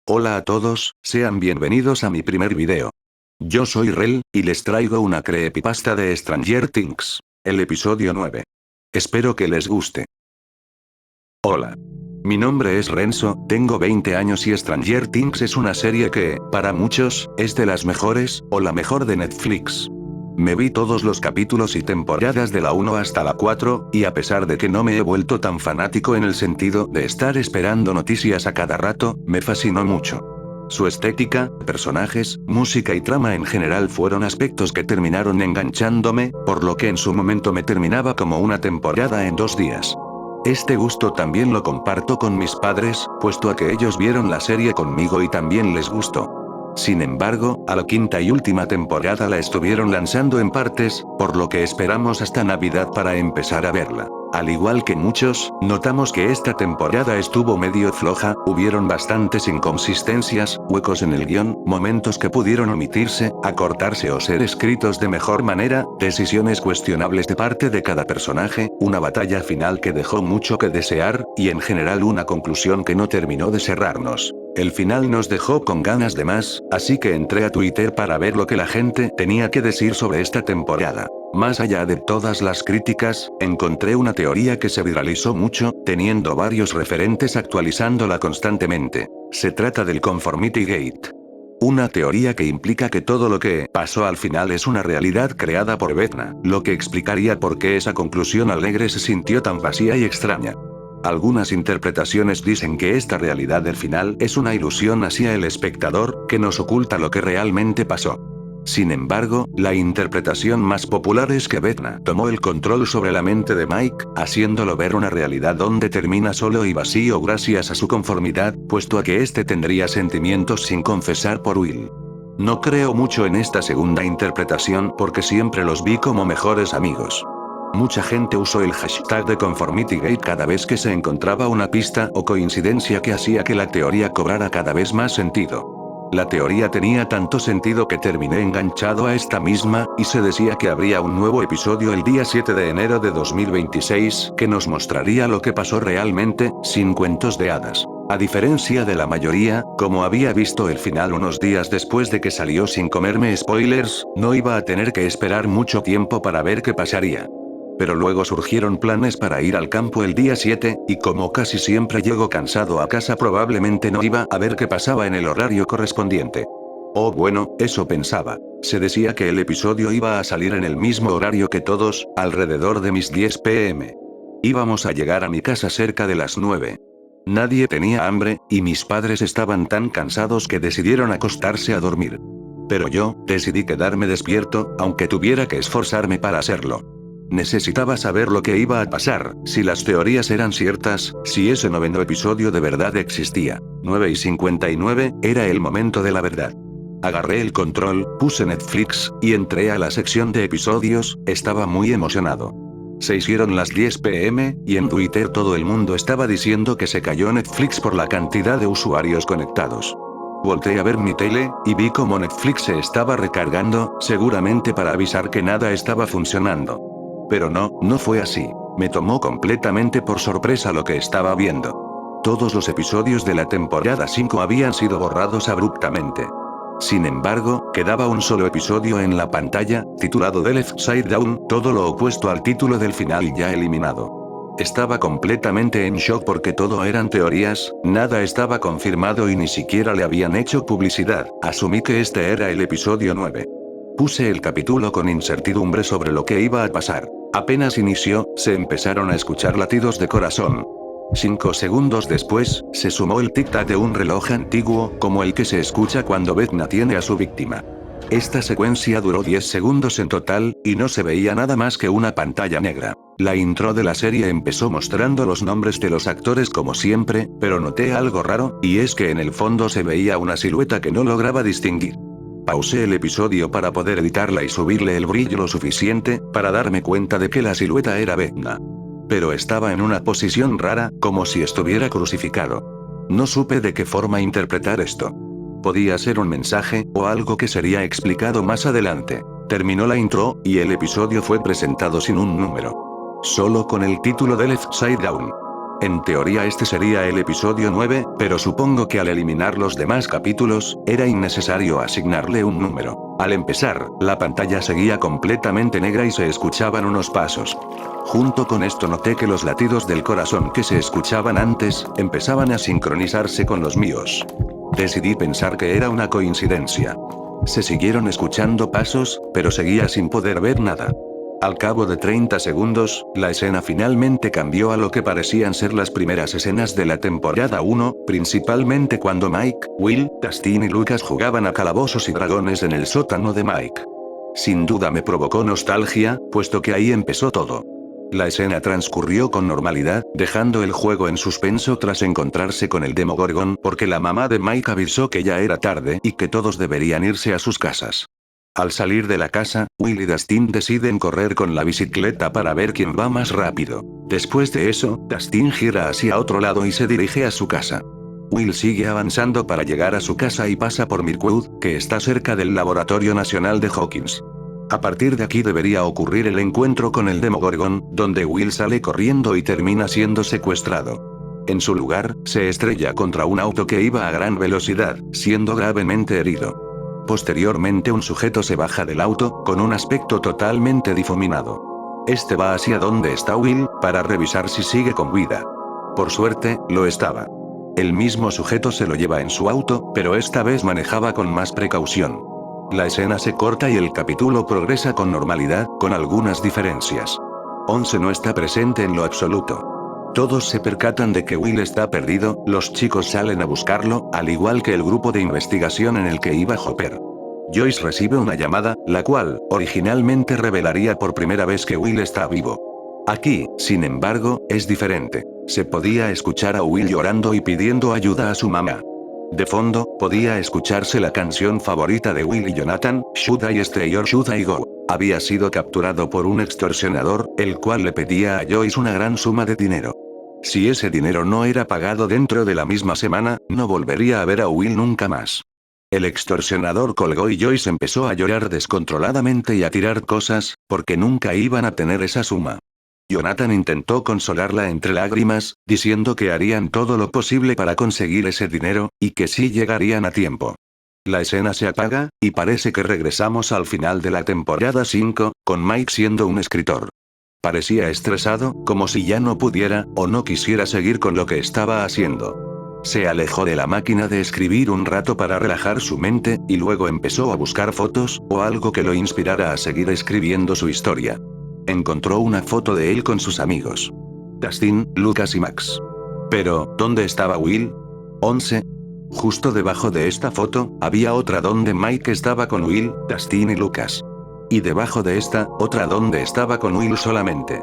Hola a todos, sean bienvenidos a mi primer video. Yo soy Rel, y les traigo una creepypasta de Stranger Things, el episodio 9. Espero que les guste. Hola. Mi nombre es Renzo, tengo 20 años y Stranger Things es una serie que, para muchos, es de las mejores, o la mejor de Netflix. Me vi todos los capítulos y temporadas de la 1 hasta la 4, y a pesar de que no me he vuelto tan fanático en el sentido de estar esperando noticias a cada rato, me fascinó mucho. Su estética, personajes, música y trama en general fueron aspectos que terminaron enganchándome, por lo que en su momento me terminaba como una temporada en 2 días. Este gusto también lo comparto con mis padres, puesto a que ellos vieron la serie conmigo y también les gustó. Sin embargo, a la quinta y última temporada la estuvieron lanzando en partes, por lo que esperamos hasta Navidad para empezar a verla. Al igual que muchos, notamos que esta temporada estuvo medio floja, hubieron bastantes inconsistencias, huecos en el guión, momentos que pudieron omitirse, acortarse o ser escritos de mejor manera, decisiones cuestionables de parte de cada personaje, una batalla final que dejó mucho que desear, y en general una conclusión que no terminó de cerrarnos. El final nos dejó con ganas de más, así que entré a Twitter para ver lo que la gente tenía que decir sobre esta temporada. Más allá de todas las críticas, encontré una teoría que se viralizó mucho, teniendo varios referentes actualizándola constantemente. Se trata del Conformity Gate. Una teoría que implica que todo lo que pasó al final es una realidad creada por Vecna, lo que explicaría por qué esa conclusión alegre se sintió tan vacía y extraña. Algunas interpretaciones dicen que esta realidad del final es una ilusión hacia el espectador, que nos oculta lo que realmente pasó. Sin embargo, la interpretación más popular es que Vecna tomó el control sobre la mente de Mike, haciéndolo ver una realidad donde termina solo y vacío gracias a su conformidad, puesto a que éste tendría sentimientos sin confesar por Will. No creo mucho en esta segunda interpretación porque siempre los vi como mejores amigos. Mucha gente usó el hashtag de ConformityGate cada vez que se encontraba una pista o coincidencia que hacía que la teoría cobrara cada vez más sentido. La teoría tenía tanto sentido que terminé enganchado a esta misma, y se decía que habría un nuevo episodio el día 7 de enero de 2026, que nos mostraría lo que pasó realmente, sin cuentos de hadas. A diferencia de la mayoría, como había visto el final unos días después de que salió sin comerme spoilers, no iba a tener que esperar mucho tiempo para ver qué pasaría. Pero luego surgieron planes para ir al campo el día 7, y como casi siempre llego cansado a casa probablemente no iba a ver qué pasaba en el horario correspondiente. Oh bueno, eso pensaba. Se decía que el episodio iba a salir en el mismo horario que todos, alrededor de mis 10 pm. Íbamos a llegar a mi casa cerca de las 9. Nadie tenía hambre, y mis padres estaban tan cansados que decidieron acostarse a dormir. Pero yo, decidí quedarme despierto, aunque tuviera que esforzarme para hacerlo. Necesitaba saber lo que iba a pasar, si las teorías eran ciertas, si ese noveno episodio de verdad existía. 9:59, era el momento de la verdad. Agarré el control, puse Netflix, y entré a la sección de episodios, estaba muy emocionado. Se hicieron las 10 pm, y en Twitter todo el mundo estaba diciendo que se cayó Netflix por la cantidad de usuarios conectados. Volté a ver mi tele, y vi como Netflix se estaba recargando, seguramente para avisar que nada estaba funcionando. Pero no fue así. Me tomó completamente por sorpresa lo que estaba viendo. Todos los episodios de la temporada 5 habían sido borrados abruptamente. Sin embargo, quedaba un solo episodio en la pantalla, titulado The Left Side Down, todo lo opuesto al título del final ya eliminado. Estaba completamente en shock porque todo eran teorías, nada estaba confirmado y ni siquiera le habían hecho publicidad. Asumí que este era el episodio 9. Puse el capítulo con incertidumbre sobre lo que iba a pasar. Apenas inició, se empezaron a escuchar latidos de corazón. 5 segundos después, se sumó el tic-tac de un reloj antiguo, como el que se escucha cuando Vecna tiene a su víctima. Esta secuencia duró 10 segundos en total, y no se veía nada más que una pantalla negra. La intro de la serie empezó mostrando los nombres de los actores como siempre, pero noté algo raro, y es que en el fondo se veía una silueta que no lograba distinguir. Pausé el episodio para poder editarla y subirle el brillo lo suficiente, para darme cuenta de que la silueta era Vecna. Pero estaba en una posición rara, como si estuviera crucificado. No supe de qué forma interpretar esto. Podía ser un mensaje, o algo que sería explicado más adelante. Terminó la intro, y el episodio fue presentado sin un número. Solo con el título de Left Side Down. En teoría este sería el episodio 9, pero supongo que al eliminar los demás capítulos, era innecesario asignarle un número. Al empezar, la pantalla seguía completamente negra y se escuchaban unos pasos. Junto con esto noté que los latidos del corazón que se escuchaban antes, empezaban a sincronizarse con los míos. Decidí pensar que era una coincidencia. Se siguieron escuchando pasos, pero seguía sin poder ver nada. Al cabo de 30 segundos, la escena finalmente cambió a lo que parecían ser las primeras escenas de la temporada 1, principalmente cuando Mike, Will, Dustin y Lucas jugaban a calabozos y dragones en el sótano de Mike. Sin duda me provocó nostalgia, puesto que ahí empezó todo. La escena transcurrió con normalidad, dejando el juego en suspenso tras encontrarse con el Demogorgon porque la mamá de Mike avisó que ya era tarde y que todos deberían irse a sus casas. Al salir de la casa, Will y Dustin deciden correr con la bicicleta para ver quién va más rápido. Después de eso, Dustin gira hacia otro lado y se dirige a su casa. Will sigue avanzando para llegar a su casa y pasa por Mirkwood, que está cerca del Laboratorio Nacional de Hawkins. A partir de aquí debería ocurrir el encuentro con el Demogorgon, donde Will sale corriendo y termina siendo secuestrado. En su lugar, se estrella contra un auto que iba a gran velocidad, siendo gravemente herido. Posteriormente un sujeto se baja del auto, con un aspecto totalmente difuminado. Este va hacia donde está Will, para revisar si sigue con vida. Por suerte, lo estaba. El mismo sujeto se lo lleva en su auto, pero esta vez manejaba con más precaución. La escena se corta y el capítulo progresa con normalidad, con algunas diferencias. 11 no está presente en lo absoluto. Todos se percatan de que Will está perdido, los chicos salen a buscarlo, al igual que el grupo de investigación en el que iba Hopper. Joyce recibe una llamada, la cual, originalmente revelaría por primera vez que Will está vivo. Aquí, sin embargo, es diferente. Se podía escuchar a Will llorando y pidiendo ayuda a su mamá. De fondo, podía escucharse la canción favorita de Will y Jonathan, Should I Stay or Should I Go? Había sido capturado por un extorsionador, el cual le pedía a Joyce una gran suma de dinero. Si ese dinero no era pagado dentro de la misma semana, no volvería a ver a Will nunca más. El extorsionador colgó y Joyce empezó a llorar descontroladamente y a tirar cosas, porque nunca iban a tener esa suma. Jonathan intentó consolarla entre lágrimas, diciendo que harían todo lo posible para conseguir ese dinero, y que sí llegarían a tiempo. La escena se apaga, y parece que regresamos al final de la temporada 5, con Mike siendo un escritor. Parecía estresado, como si ya no pudiera, o no quisiera seguir con lo que estaba haciendo. Se alejó de la máquina de escribir un rato para relajar su mente, y luego empezó a buscar fotos, o algo que lo inspirara a seguir escribiendo su historia. Encontró una foto de él con sus amigos. Dustin, Lucas y Max. Pero, ¿dónde estaba Will? 11. Justo debajo de esta foto, había otra donde Mike estaba con Will, Dustin y Lucas. Y debajo de esta, otra donde estaba con Will solamente.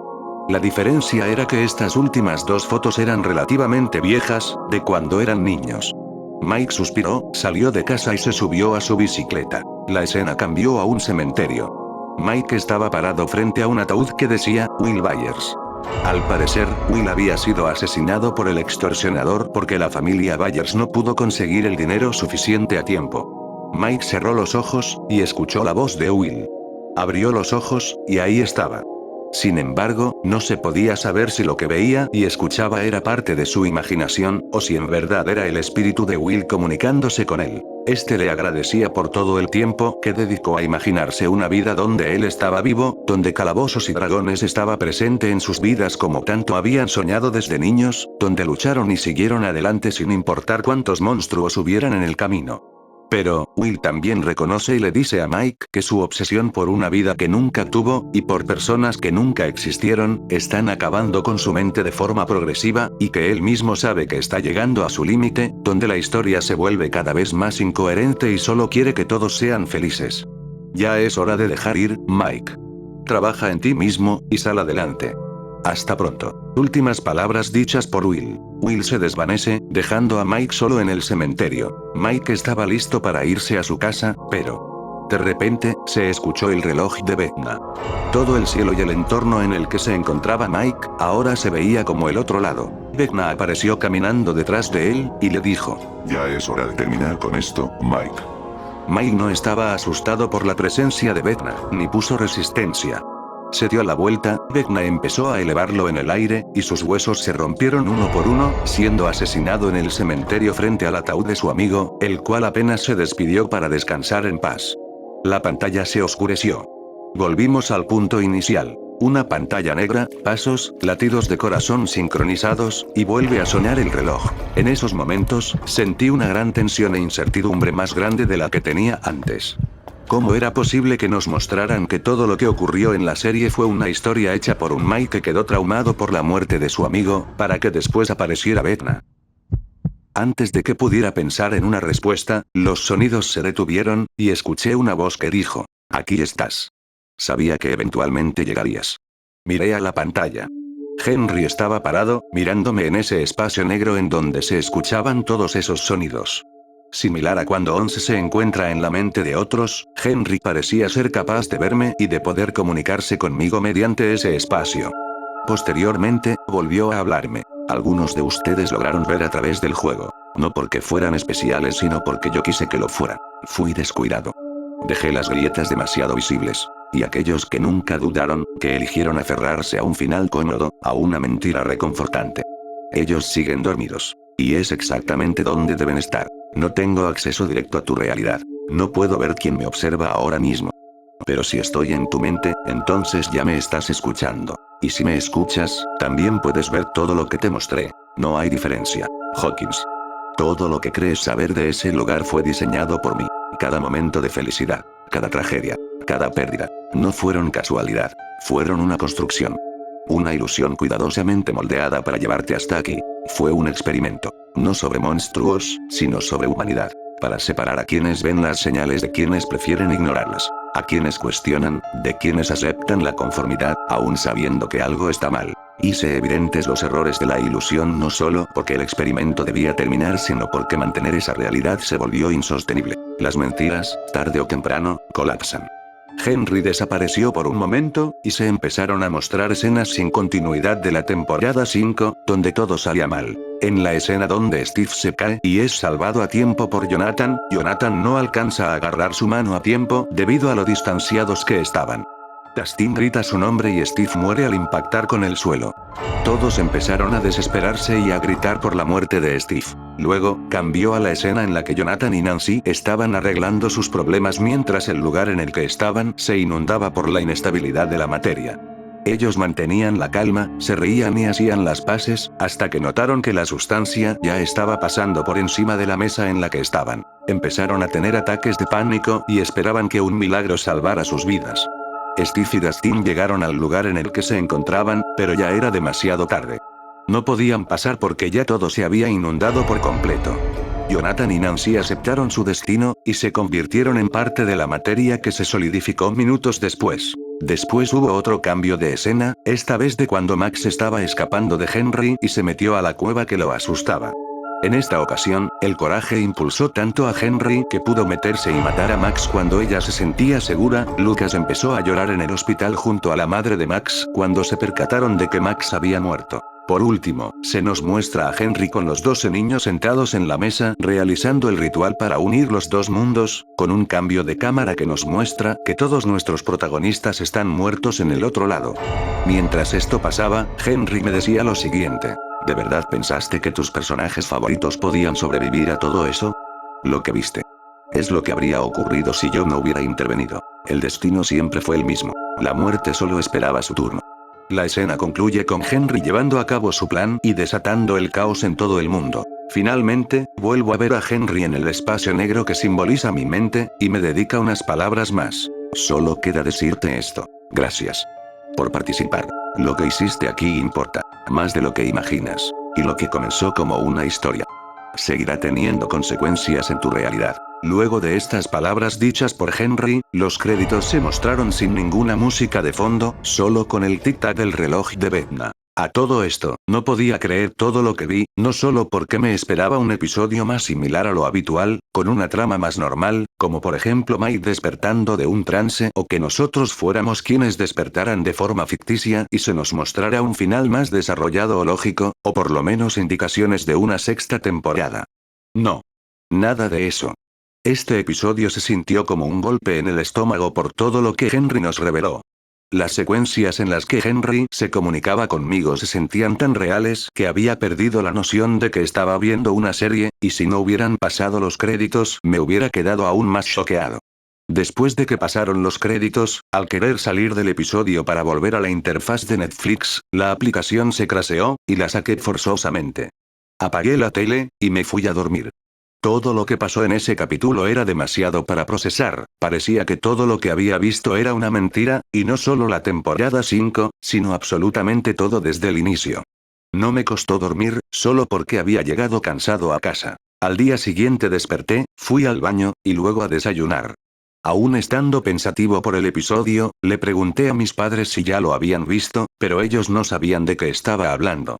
La diferencia era que estas últimas dos fotos eran relativamente viejas, de cuando eran niños. Mike suspiró, salió de casa y se subió a su bicicleta. La escena cambió a un cementerio. Mike estaba parado frente a un ataúd que decía, Will Byers. Al parecer, Will había sido asesinado por el extorsionador porque la familia Byers no pudo conseguir el dinero suficiente a tiempo. Mike cerró los ojos, y escuchó la voz de Will. Abrió los ojos, y ahí estaba. Sin embargo, no se podía saber si lo que veía y escuchaba era parte de su imaginación, o si en verdad era el espíritu de Will comunicándose con él. Este le agradecía por todo el tiempo que dedicó a imaginarse una vida donde él estaba vivo, donde calabozos y dragones estaba presente en sus vidas como tanto habían soñado desde niños, donde lucharon y siguieron adelante sin importar cuántos monstruos hubieran en el camino. Pero, Will también reconoce y le dice a Mike que su obsesión por una vida que nunca tuvo, y por personas que nunca existieron, están acabando con su mente de forma progresiva, y que él mismo sabe que está llegando a su límite, donde la historia se vuelve cada vez más incoherente y solo quiere que todos sean felices. Ya es hora de dejar ir, Mike. Trabaja en ti mismo, y sal adelante. Hasta pronto. Últimas palabras dichas por Will. Will se desvanece, dejando a Mike solo en el cementerio. Mike estaba listo para irse a su casa, pero... de repente, se escuchó el reloj de Vecna. Todo el cielo y el entorno en el que se encontraba Mike, ahora se veía como el otro lado. Vecna apareció caminando detrás de él, y le dijo: Ya es hora de terminar con esto, Mike. Mike no estaba asustado por la presencia de Vecna, ni puso resistencia. Se dio la vuelta, Vecna empezó a elevarlo en el aire, y sus huesos se rompieron uno por uno, siendo asesinado en el cementerio frente al ataúd de su amigo, el cual apenas se despidió para descansar en paz. La pantalla se oscureció. Volvimos al punto inicial. Una pantalla negra, pasos, latidos de corazón sincronizados, y vuelve a sonar el reloj. En esos momentos, sentí una gran tensión e incertidumbre más grande de la que tenía antes. ¿Cómo era posible que nos mostraran que todo lo que ocurrió en la serie fue una historia hecha por un Mike que quedó traumado por la muerte de su amigo, para que después apareciera Vecna? Antes de que pudiera pensar en una respuesta, los sonidos se detuvieron, y escuché una voz que dijo: «Aquí estás. Sabía que eventualmente llegarías». Miré a la pantalla. Henry estaba parado, mirándome en ese espacio negro en donde se escuchaban todos esos sonidos. Similar a cuando Once se encuentra en la mente de otros, Henry parecía ser capaz de verme y de poder comunicarse conmigo mediante ese espacio. Posteriormente, volvió a hablarme. «Algunos de ustedes lograron ver a través del juego. No porque fueran especiales, sino porque yo quise que lo fueran. Fui descuidado. Dejé las grietas demasiado visibles. Y aquellos que nunca dudaron, que eligieron aferrarse a un final cómodo, a una mentira reconfortante. Ellos siguen dormidos. Y es exactamente donde deben estar. No tengo acceso directo a tu realidad. No puedo ver quién me observa ahora mismo. Pero si estoy en tu mente, entonces ya me estás escuchando. Y si me escuchas, también puedes ver todo lo que te mostré. No hay diferencia, Hawkins. Todo lo que crees saber de ese lugar fue diseñado por mí. Cada momento de felicidad, cada tragedia, cada pérdida, no fueron casualidad, fueron una construcción. Una ilusión cuidadosamente moldeada para llevarte hasta aquí. Fue un experimento, no sobre monstruos, sino sobre humanidad. Para separar a quienes ven las señales de quienes prefieren ignorarlas. A quienes cuestionan, de quienes aceptan la conformidad, aún sabiendo que algo está mal. Hice evidentes los errores de la ilusión no solo porque el experimento debía terminar, sino porque mantener esa realidad se volvió insostenible. Las mentiras, tarde o temprano, colapsan. Henry desapareció por un momento, y se empezaron a mostrar escenas sin continuidad de la temporada 5, donde todo salía mal. En la escena donde Steve se cae y es salvado a tiempo por Jonathan, Jonathan no alcanza a agarrar su mano a tiempo, debido a lo distanciados que estaban. Dustin grita su nombre y Steve muere al impactar con el suelo. Todos empezaron a desesperarse y a gritar por la muerte de Steve. Luego, cambió a la escena en la que Jonathan y Nancy estaban arreglando sus problemas mientras el lugar en el que estaban se inundaba por la inestabilidad de la materia. Ellos mantenían la calma, se reían y hacían las paces, hasta que notaron que la sustancia ya estaba pasando por encima de la mesa en la que estaban. Empezaron a tener ataques de pánico y esperaban que un milagro salvara sus vidas. Steve y Dustin llegaron al lugar en el que se encontraban, pero ya era demasiado tarde. No podían pasar porque ya todo se había inundado por completo. Jonathan y Nancy aceptaron su destino, y se convirtieron en parte de la materia que se solidificó minutos después. Después hubo otro cambio de escena, esta vez de cuando Max estaba escapando de Henry y se metió a la cueva que lo asustaba. En esta ocasión, el coraje impulsó tanto a Henry que pudo meterse y matar a Max cuando ella se sentía segura. Lucas empezó a llorar en el hospital junto a la madre de Max cuando se percataron de que Max había muerto. Por último, se nos muestra a Henry con los 12 niños sentados en la mesa realizando el ritual para unir los dos mundos, con un cambio de cámara que nos muestra que todos nuestros protagonistas están muertos en el otro lado. Mientras esto pasaba, Henry me decía lo siguiente: ¿de verdad pensaste que tus personajes favoritos podían sobrevivir a todo eso? Lo que viste es lo que habría ocurrido si yo no hubiera intervenido. El destino siempre fue el mismo. La muerte solo esperaba su turno. La escena concluye con Henry llevando a cabo su plan y desatando el caos en todo el mundo. Finalmente, vuelvo a ver a Henry en el espacio negro que simboliza mi mente, y me dedica unas palabras más. Solo queda decirte esto. Gracias por participar. Lo que hiciste aquí importa, más de lo que imaginas. Y lo que comenzó como una historia seguirá teniendo consecuencias en tu realidad. Luego de estas palabras dichas por Henry, los créditos se mostraron sin ninguna música de fondo, solo con el tic-tac del reloj de Vecna. A todo esto, no podía creer todo lo que vi, no solo porque me esperaba un episodio más similar a lo habitual, con una trama más normal, como por ejemplo Mike despertando de un trance, o que nosotros fuéramos quienes despertaran de forma ficticia y se nos mostrara un final más desarrollado o lógico, o por lo menos indicaciones de una sexta temporada. No. Nada de eso. Este episodio se sintió como un golpe en el estómago por todo lo que Henry nos reveló. Las secuencias en las que Henry se comunicaba conmigo se sentían tan reales que había perdido la noción de que estaba viendo una serie, y si no hubieran pasado los créditos me hubiera quedado aún más choqueado. Después de que pasaron los créditos, al querer salir del episodio para volver a la interfaz de Netflix, la aplicación se craseó, y la saqué forzosamente. Apagué la tele, y me fui a dormir. Todo lo que pasó en ese capítulo era demasiado para procesar, parecía que todo lo que había visto era una mentira, y no solo la temporada 5, sino absolutamente todo desde el inicio. No me costó dormir, solo porque había llegado cansado a casa. Al día siguiente desperté, fui al baño, y luego a desayunar. Aún estando pensativo por el episodio, le pregunté a mis padres si ya lo habían visto, pero ellos no sabían de qué estaba hablando.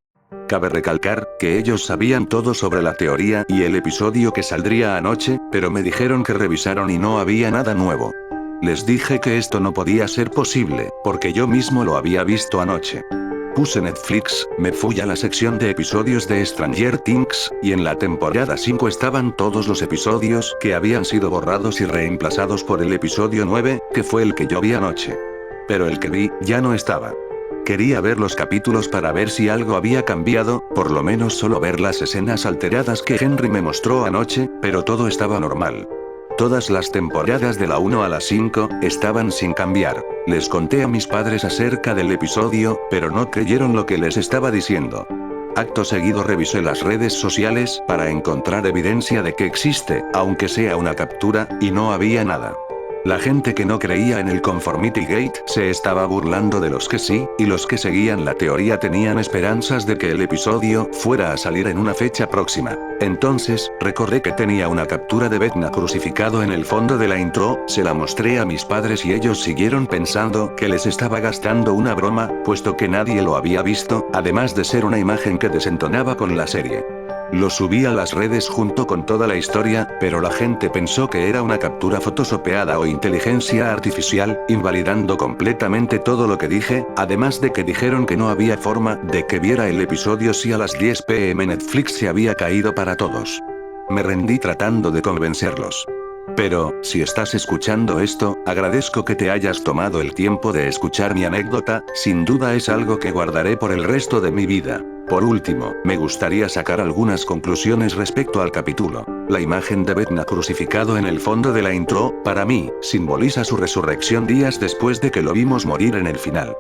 Cabe recalcar, que ellos sabían todo sobre la teoría y el episodio que saldría anoche, pero me dijeron que revisaron y no había nada nuevo. Les dije que esto no podía ser posible, porque yo mismo lo había visto anoche. Puse Netflix, me fui a la sección de episodios de Stranger Things, y en la temporada 5 estaban todos los episodios que habían sido borrados y reemplazados por el episodio 9, que fue el que yo vi anoche. Pero el que vi, ya no estaba. Quería ver los capítulos para ver si algo había cambiado, por lo menos solo ver las escenas alteradas que Henry me mostró anoche, pero todo estaba normal. Todas las temporadas de la 1 a la 5, estaban sin cambiar. Les conté a mis padres acerca del episodio, pero no creyeron lo que les estaba diciendo. Acto seguido revisé las redes sociales para encontrar evidencia de que existe, aunque sea una captura, y no había nada. La gente que no creía en el Conformity Gate se estaba burlando de los que sí, y los que seguían la teoría tenían esperanzas de que el episodio fuera a salir en una fecha próxima. Entonces, recordé que tenía una captura de Vecna crucificado en el fondo de la intro, se la mostré a mis padres y ellos siguieron pensando que les estaba gastando una broma, puesto que nadie lo había visto, además de ser una imagen que desentonaba con la serie. Lo subí a las redes junto con toda la historia, pero la gente pensó que era una captura photoshopeada o inteligencia artificial, invalidando completamente todo lo que dije, además de que dijeron que no había forma de que viera el episodio si a las 10 p.m. Netflix se había caído para todos. Me rendí tratando de convencerlos. Pero, si estás escuchando esto, agradezco que te hayas tomado el tiempo de escuchar mi anécdota, sin duda es algo que guardaré por el resto de mi vida. Por último, me gustaría sacar algunas conclusiones respecto al capítulo. La imagen de Vecna crucificado en el fondo de la intro, para mí, simboliza su resurrección días después de que lo vimos morir en el final.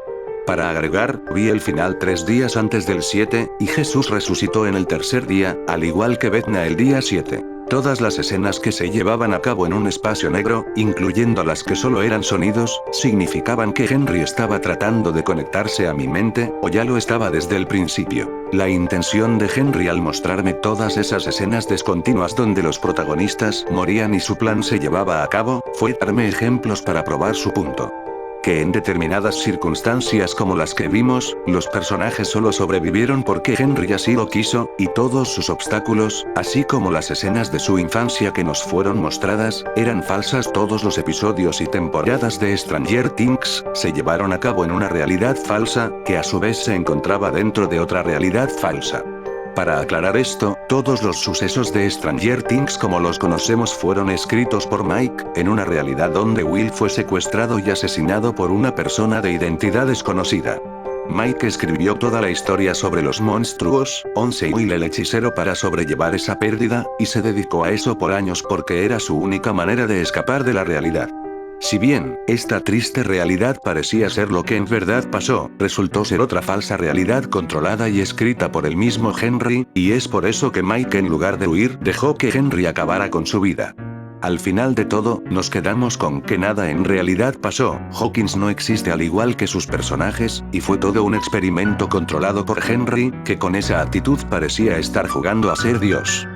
Para agregar, vi el final 3 días antes del 7, y Jesús resucitó en el tercer día, al igual que Vecna el día 7. Todas las escenas que se llevaban a cabo en un espacio negro, incluyendo las que solo eran sonidos, significaban que Henry estaba tratando de conectarse a mi mente, o ya lo estaba desde el principio. La intención de Henry al mostrarme todas esas escenas descontinuas donde los protagonistas morían y su plan se llevaba a cabo, fue darme ejemplos para probar su punto. Que en determinadas circunstancias como las que vimos, los personajes solo sobrevivieron porque Henry así lo quiso, y todos sus obstáculos, así como las escenas de su infancia que nos fueron mostradas, eran falsas. Todos los episodios y temporadas de Stranger Things se llevaron a cabo en una realidad falsa, que a su vez se encontraba dentro de otra realidad falsa. Para aclarar esto, todos los sucesos de Stranger Things como los conocemos fueron escritos por Mike, en una realidad donde Will fue secuestrado y asesinado por una persona de identidad desconocida. Mike escribió toda la historia sobre los monstruos, 11 y Will el hechicero para sobrellevar esa pérdida, y se dedicó a eso por años porque era su única manera de escapar de la realidad. Si bien, esta triste realidad parecía ser lo que en verdad pasó, resultó ser otra falsa realidad controlada y escrita por el mismo Henry, y es por eso que Mike en lugar de huir dejó que Henry acabara con su vida. Al final de todo, nos quedamos con que nada en realidad pasó, Hawkins no existe al igual que sus personajes, y fue todo un experimento controlado por Henry, que con esa actitud parecía estar jugando a ser Dios.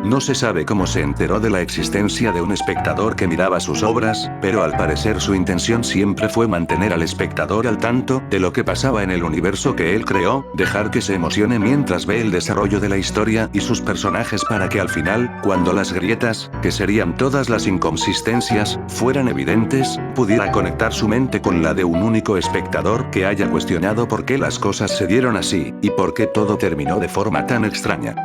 No se sabe cómo se enteró de la existencia de un espectador que miraba sus obras, pero al parecer su intención siempre fue mantener al espectador al tanto de lo que pasaba en el universo que él creó, dejar que se emocione mientras ve el desarrollo de la historia y sus personajes para que al final, cuando las grietas, que serían todas las inconsistencias, fueran evidentes, pudiera conectar su mente con la de un único espectador que haya cuestionado por qué las cosas se dieron así, y por qué todo terminó de forma tan extraña.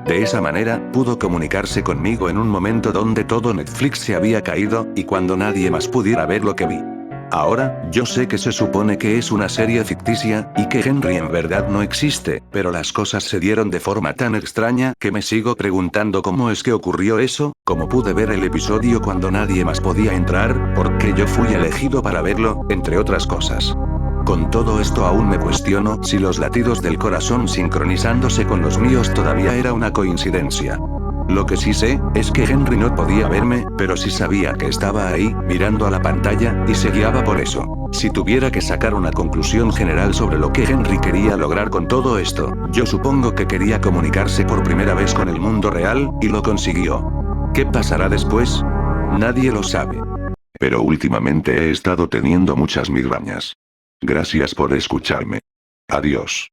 De esa manera, pudo comunicarse conmigo en un momento donde todo Netflix se había caído, y cuando nadie más pudiera ver lo que vi. Ahora, yo sé que se supone que es una serie ficticia, y que Henry en verdad no existe, pero las cosas se dieron de forma tan extraña que me sigo preguntando cómo es que ocurrió eso, cómo pude ver el episodio cuando nadie más podía entrar, por qué yo fui elegido para verlo, entre otras cosas. Con todo esto aún me cuestiono si los latidos del corazón sincronizándose con los míos todavía era una coincidencia. Lo que sí sé, es que Henry no podía verme, pero sí sabía que estaba ahí, mirando a la pantalla, y se guiaba por eso. Si tuviera que sacar una conclusión general sobre lo que Henry quería lograr con todo esto, yo supongo que quería comunicarse por primera vez con el mundo real, y lo consiguió. ¿Qué pasará después? Nadie lo sabe. Pero últimamente he estado teniendo muchas migrañas. Gracias por escucharme. Adiós.